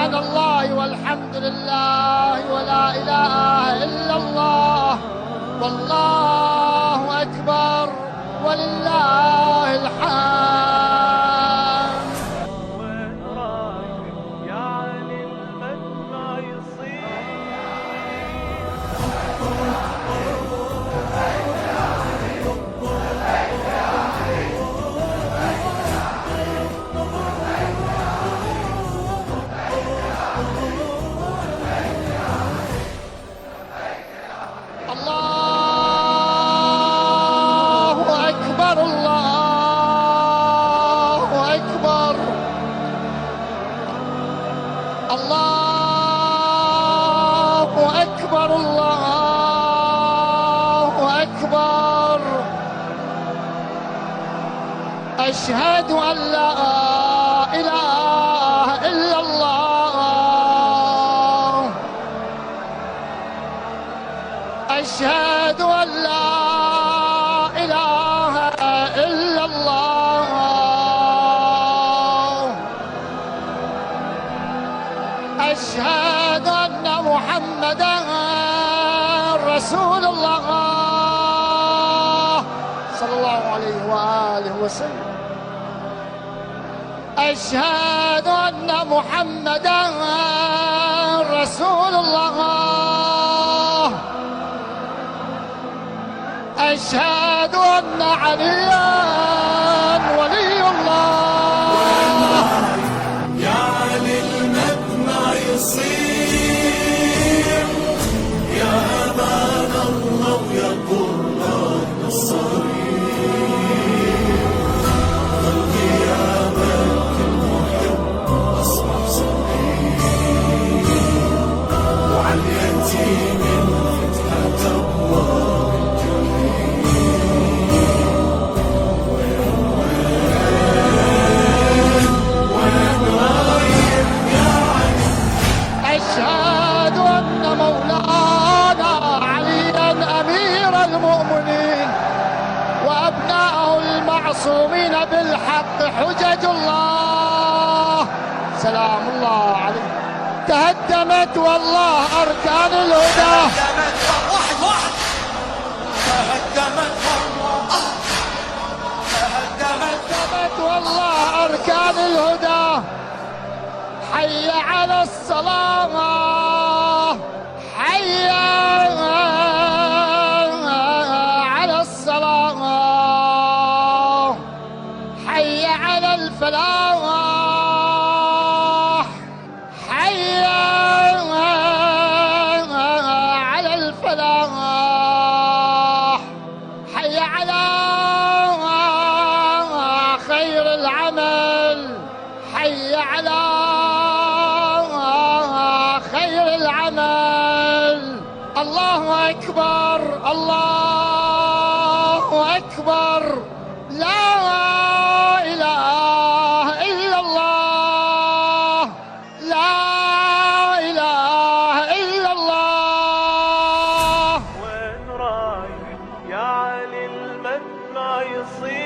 سبحان الله والحمد لله ولا إله إلا الله والله أكبر ولله الحمد. وين رايح يا علي المد ما يصير. الله أكبر الله أكبر الله أكبر الله أكبر. أشهد أن لا إله إلا الله. أشهد أن لا إله إلا الله. أشهد أن محمدًا رسول الله صلى الله عليه وآله وسلم. أشهد أن محمدًا رسول الله. أشهد أن عليا ولي الله. يا علي المد ما يصير يا أمان الله ويا قرآن الصرير. قلبي يا ملك المحب أصبح صغير وعلى اليتيم فتحت أبواب أشهد أن مولانا عليا أمير المؤمنين وأبناءه المعصومين بالحق حجج الله سلام الله عليه. تهدمت والله أركان الهدى. تهدمت والله أركان الهدى. حي على الصلاة حي على الصلاة حي على الفلاح حي على الفلاح حي على خير العمل حي على خير العمل. الله أكبر الله أكبر لا إله إلا الله لا إله إلا الله. وين رايح يا علي المد ما يصير.